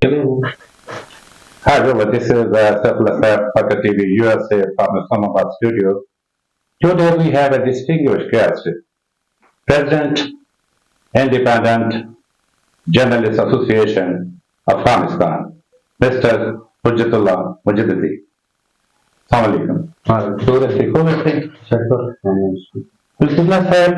Hello. Hi, Robert. This is Seth Pocket TV USA from Islamabad studio. Today we have a distinguished guest, President, Independent Journalists Association of Afghanistan, Mr. Hujjatullah Mujahidi. Assalamu alaikum. सूरत शक्कर Hujjatullah साहब,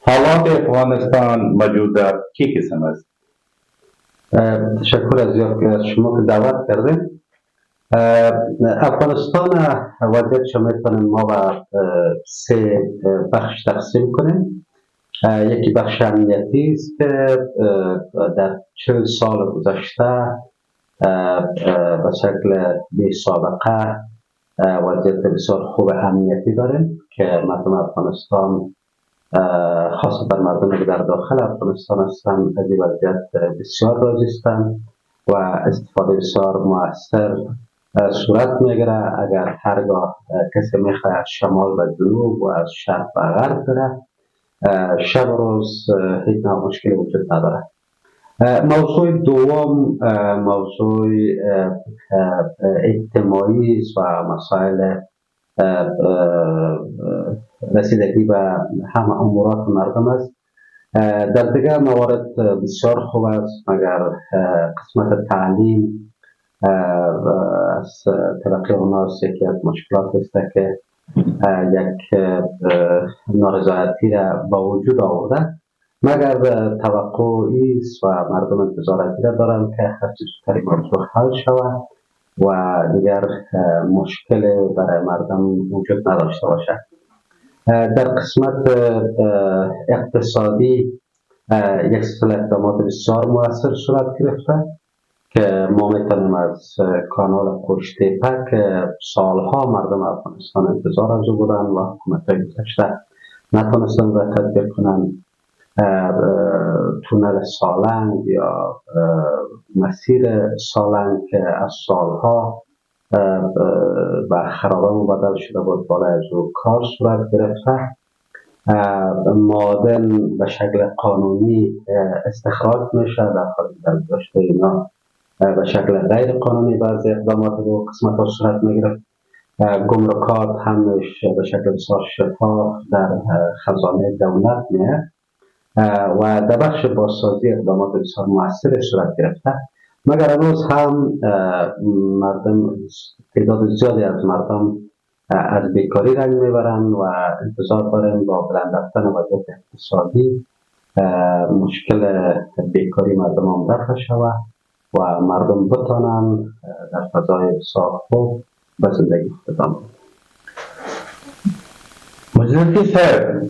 हालात अफगानिस्तान मौजूदा की किस्म है? تشکر از از شما که دعوت کردیم. افغانستان وضعیت شما میتونیم ما به سه بخش تقسیم کنیم. یکی بخش امنیتی است که در 40 سال گذشته به شکل بی سابقه وضعیت بسیار خوب امنیتی داریم که مردم افغانستان خاصتا مردمی که در داخل افغانستان هستند از این وضعیت بسیار راضی هستند و استفاده بسیار مؤثر صورت میگیره. اگر هرگاه کسی میخواد شمال و جنوب و از شرق و غرب بره، شب و روز هیچ نوع مشکلی وجود نداره. موضوع دوم موضوع اجتماعی است و مسائل رسیدگی به همه امورات مردم است. در دیگر موارد بسیار خوب است، مگر قسمت تعلیم از طبقه اوناست یکی از مشکلات است که یک نارضایتی را با وجود آورده. مگر توقعی است و مردم انتظاراتی را دارند که هرچی زودتر این موضوع حل شود و دیگر مشکل برای مردم وجود نداشته باشد. در قسمت اقتصادی یک سلسله اقدامات بسیار مؤثر صورت گرفته که ما میتونیم از کانال قوشتیپه که سالها مردم افغانستان انتظار از او بودن و حکومت‌های گذشته نتونستن و تطبیق کنن، تونل سالنگ یا مسیر سالنگ که از سالها و خرابه مبدل شده بود بالای از او کار صورت گرفته. معادن به شکل قانونی استخراج میشه، در حالی در گذشته اینا به شکل غیر قانونی بعضی اقدامات و قسمت ها صورت میگرفت. گمرکات همش به شکل بسیار شفاف در خزانه دولت میه و در بخش بازسازی اقدامات بسیار مؤثر صورت گرفته. مگر هنوز هم مردم تعداد زیادی از مردم از بیکاری رنج میبرند و انتظار داریم با بلند رفتن وضعیت اقتصادی مشکل بیکاری مردم هم رفع شود و مردم بتوانند در فضای بسیار خوب به زندگی ادامه بدن. मुझे सर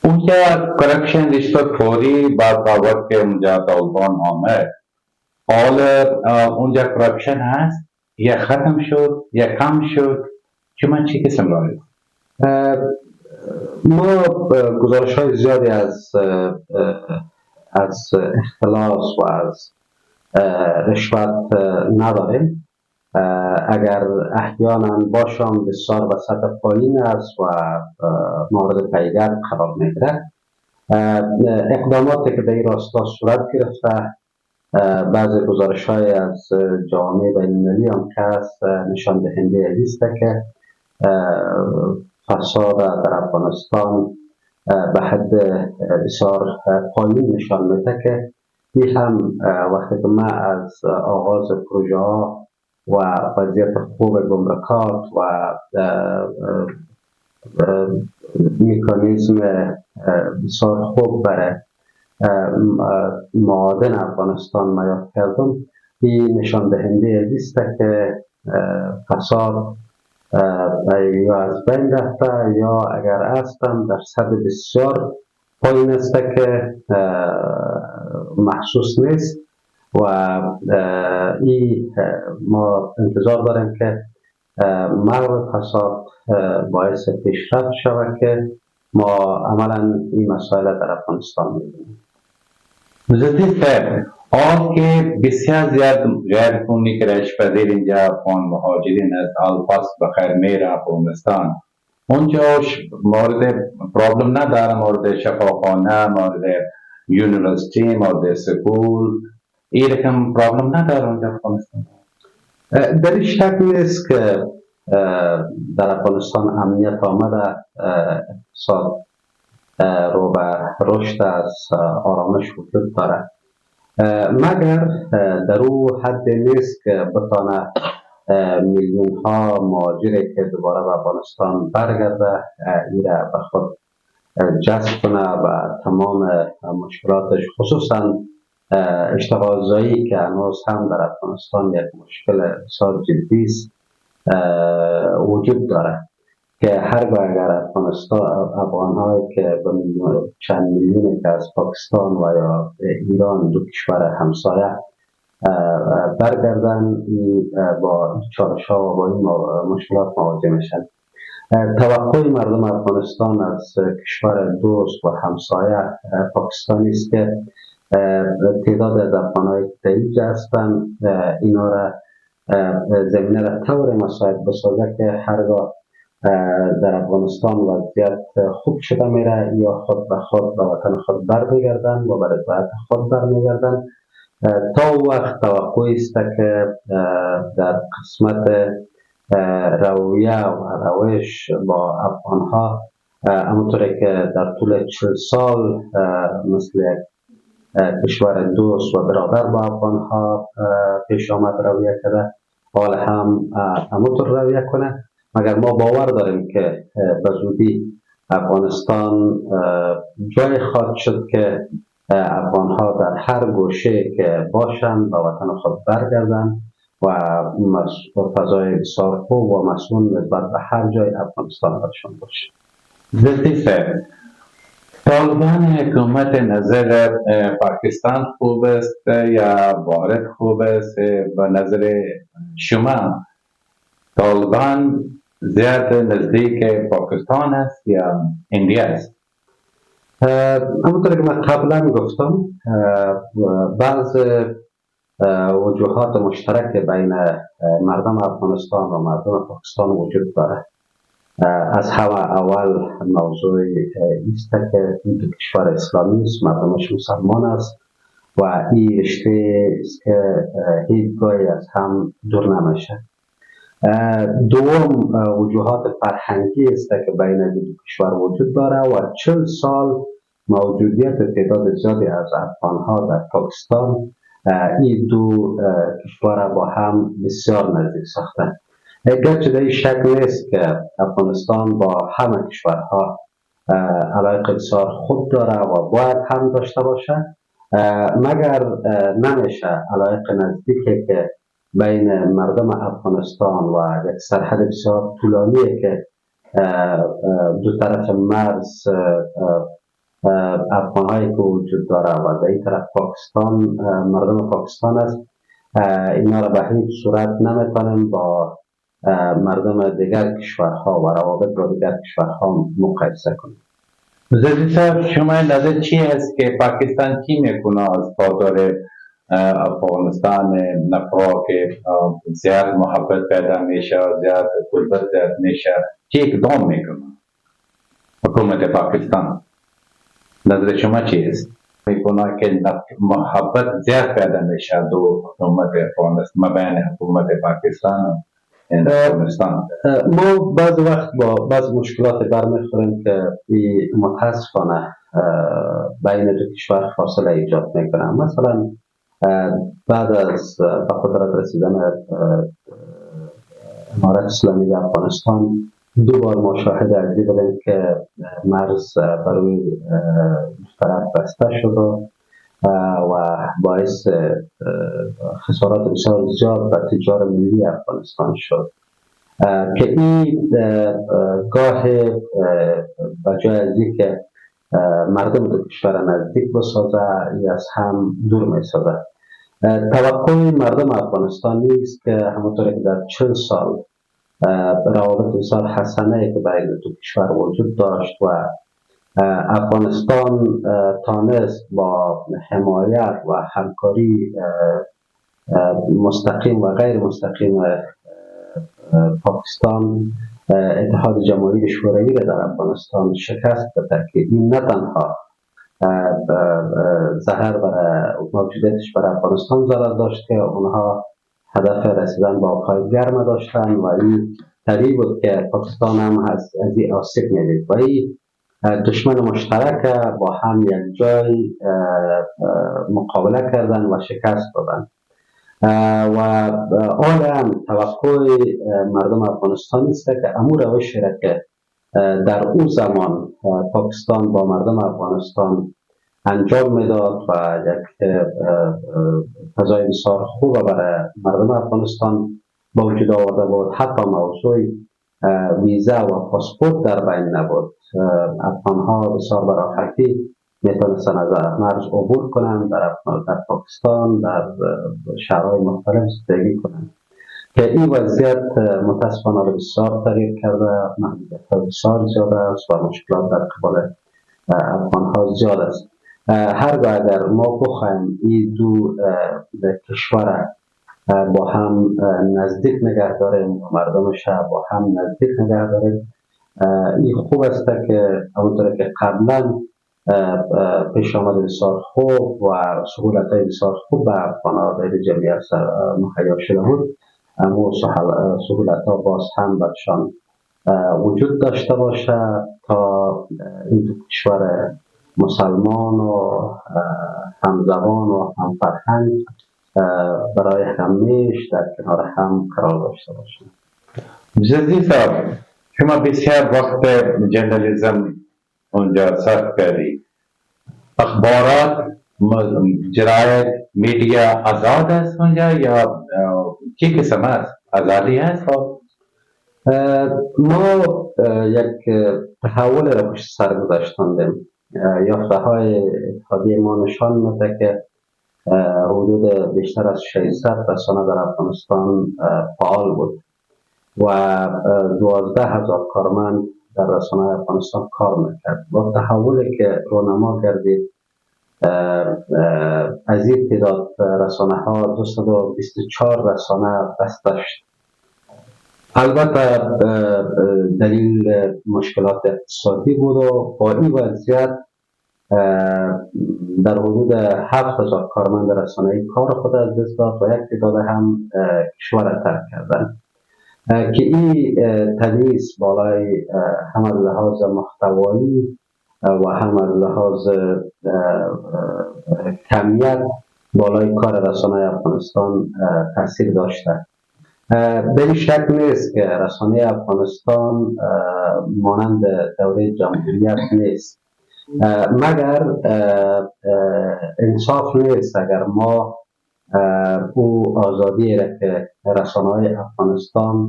उनका करप्शन रिश्वत खोरी बाद वक्त के मुझे तालिबान आमद और اونجا کرپشن هست یا ختم شد یا کم شد چه چی قسم دارید؟ ما گزارش های زیادی از اختلاس و از رشوت نداریم. اگر احیانا باشم بسیار به سطح پایین است و مورد پیگرد قرار میگیره. اقداماتی که در این راستا صورت گرفته، بعضی گزارش های از جامعه بین‌المللی هم که هست نشان دهنده است که فساد در افغانستان به حد بسیار پایین نشان میده که این هم وقتی که ما از آغاز پروژه ها و وضعیت خوب گمرکات و مکانیزم بسیار خوب برای معادن افغانستان میاد کردم، این نشان دهنده است که فساد یا از بین رفته یا اگر هستم در سطح بسیار پایین است که محسوس نیست و این ما انتظار داریم که محو فساد باعث پیشرفت شود که ما عملا این مسائل در افغانستان می‌بینیم. मुझे सर और के بسیار زیاد غیر قانونی کرایش پذیر اینجا افغان مهاجرین از الفاس بخیر میره افغانستان اونجا مورد پرابلم نداره، مورد شفاخانه، مورد یونیورسیتی، مورد سکول این رقم پرابلم نداره اونجا افغانستان. در این شک نیست که در افغانستان امنیت آمده، اقتصاد رو به رشد از آرامش وجود داره، مگر در او حد نیست که بتانه میلیون ها مهاجری که دوباره به افغانستان برگرده این را به خود جذب کنه و تمام مشکلاتش، خصوصا اشتغالزایی که هنوز هم در افغانستان یک مشکل بسیار جدی است وجود داره، که هرگاه اگر افغانهایی که به چند میلیونی که از پاکستان و یا ایران، دو کشور همسایه برگردن، با چالش‌ها و با این مشکلات مواجه میشن. توقع مردم افغانستان از کشور دوست و همسایه پاکستانی است که تعداد از افغانهایی که اینجا هستند اینا را زمینه را طور مساعد بسازه که هرگاه در افغانستان وضعیت خوب شده میره یا خود به خود به وطن خود برمیگردن و به رضایت خود برمیگردن. تا وقت توقع است که در قسمت رویه و روش با افغانها، همونطوری که در طول 40 سال مثل کشور دوست و برادر با افغانها پیش آمد رویه کرده، حال هم همونطور رویه کنه. مگر ما باور داریم که به زودی افغانستان جای خواهد شد که افغانها در هر گوشه که باشند به وطن خود برگردند و فضای بسیار خوب و مسئول نسبت به هر جای افغانستان برشان باشه. زلفی طالبان حکومت نظر پاکستان خوب است یا وارد خوب است؟ به نظر شما طالبان زیاد نزدیک پاکستان است یا اندیا است؟ همونطور که من قبلا گفتم، بعض وجوهات مشترک بین مردم افغانستان و مردم پاکستان وجود داره. از همه اول موضوع ایست که این دو کشور اسلامی است، مردمش مسلمان است و این رشته است که هیچ گاهی از هم دور نمیشه. دوم وجوهات فرهنگی است که بین دو کشور وجود داره و 40 سال موجودیت تعداد زیادی از افغانها در پاکستان این دو کشور با هم بسیار نزدیک ساخته. گرچه در این شک نیست که افغانستان با همه کشورها علاقه بسیار خوب داره و باید هم داشته باشه، مگر نمیشه علاقه نزدیکی که بین مردم افغانستان و یک سرحد بسیار طولانی که دو طرف مرز افغانهایی که وجود داره و در این طرف پاکستان مردم پاکستان است، اینا را به هیچ صورت نمیتونیم با مردم دیگر کشورها و روابط با دیگر کشورها مقایسه کنیم. زدی صاحب، شما نظر چی است که پاکستان چی میکنه از پادار افغانستان نفرا که زیاد محبت پیدا میشه، زیاد قربت زیاد میشه، چی اقدام میکنه حکومت پاکستان؟ نظر شما چی است؟ میکنه که محبت زیاد پیدا میشه دو حکومت افغانستان مبین حکومت پاکستان و افغانستان. ما بعض وقت با بعض مشکلات برمیخوریم که متاسفانه بین دو کشور فاصله ایجاد میکنه. مثلا بعد از به قدرت رسیدن امارت اسلامی افغانستان دو بار ما شاهد عزیزی بودیم که مرز بروی طرف بسته شد و باعث خسارات بسیار زیاد در تجار ملی افغانستان شد که این گاه بجای از که مردم دو کشور نزدیک بسازه یا از هم دور می سازه. توقع مردم افغانستان نیست که همونطور که در 40 سال روابط بسیار حسنه که بین دو کشور وجود داشت و افغانستان تانست با حمایت و همکاری مستقیم و غیر مستقیم پاکستان اتحاد جماهیر شوروی را در افغانستان شکست بده که این نه تنها زهر برای موجودیتش برای افغانستان ضرر داشت که اونها هدف رسیدن به آبهای گرم داشتن و این طبیعی بود که پاکستان هم از این آسیب میدید و این دشمن مشترک با هم یک جای مقابله کردن و شکست دادن و آن هم توقع مردم افغانستان است که امور روشی را که در او زمان پاکستان با مردم افغانستان انجام میداد و یک فضای بسیار خوب برای مردم افغانستان با وجود آورده بود. حتی موضوع ویزا و پاسپورت در بین نبود. افغانها بسیار به راحتی میتونستن از مرز عبور کنند در پاکستان در شهرهای مختلف زندگی کنند که این وضعیت متاسفانه بسیار تغییر کرده، محدودیت‌ها بسیار زیاده است و مشکلات در قبال افغانها زیاد است. هرگاه اگر ما بخوایم این دو کشور با هم نزدیک نگه داریم و مردمش با هم نزدیک نگه داریم، این خوب است که همونطور که قبلا پیش آمد بسیار خوب و سهولت های بسیار خوب به افغان‌ها در جمعیت مهیا شده بود، اما سهولت ها باز هم برشان وجود داشته باشه تا این دو کشور مسلمان و همزبان و همفرهنگ برای همیشه در کنار هم قرار داشته باشند. جزی صاحب، شما بسیار وقت جرنالیزم اونجا صرف کردی. اخبارات، جراید، میڈیا آزاد است اونجا یا چی قسم است؟ آزادی است؟ ما یک تحول را پشت سر گذاشتیم. یافته های اتحادیه ما نشان میده که حدود بیشتر از 600 رسانه در افغانستان فعال بود و 12,000 کارمند در رسانه افغانستان کار میکرد. با تحولی که رونما گردید از این تعداد رسانه ها 224 رسانه بسته شد. البته دلیل مشکلات اقتصادی بود و با این وضعیت در حدود 7,000 کارمند رسانه‌ای کار خود از دست داد و یک تعداد هم کشور را ترک کردند که این تبعیض بالای هم از لحاظ محتوایی و هم از لحاظ کمیت بالای کار رسانه افغانستان تاثیر داشته. به این شک نیست که رسانه افغانستان مانند دوره جمهوریت نیست، مگر انصاف نیست اگر ما او آزادی را که رسانه‌های افغانستان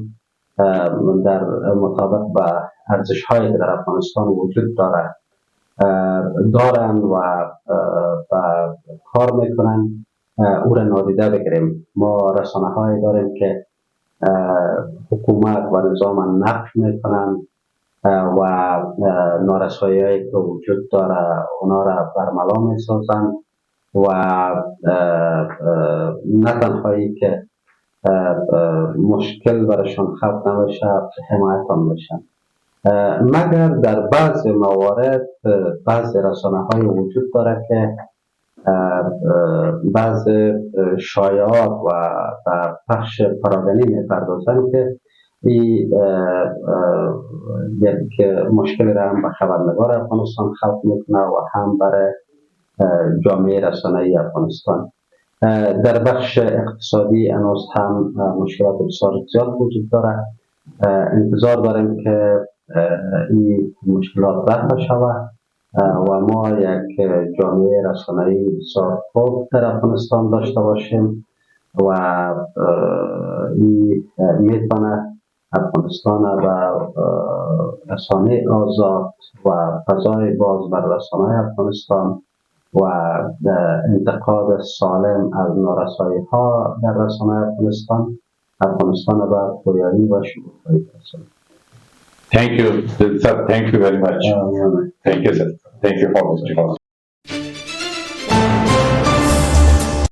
در مطابق با ارزش‌هایی که در افغانستان وجود دارند و کار میکنند او را نادیده بگیریم. ما رسانه‌هایی داریم که حکومت و نظام نقد میکنند و نارسایی‌هایی که وجود داره اونا را برملا میسازند و نه تنهایی که مشکل برشان خلق نمیشه، حمایت هم میشن، مگر در بعض موارد بعض رسانه‌های وجود داره که بعض شایعات و پخش پراگنی میپردازند که این یک مشکل را هم به خبرنگار افغانستان خلق میکنه و هم برای جامعه رسانه‌ای افغانستان. در بخش اقتصادی هنوز هم مشکلات بسیار زیاد وجود داره. انتظار داریم که این مشکلات رفع شود و ما یک جامعه رسانه‌ای بسیار خوب در افغانستان داشته باشیم و این میتونه افغانستان و رسانه آزاد و فضای باز بر رسانه افغانستان و انتقاد سالم از نارسایی‌ها در رسانه افغانستان و پویایی و شکوفایی برساند. Thank you, sir. Thank you very much. Thank you, sir. Thank you for this.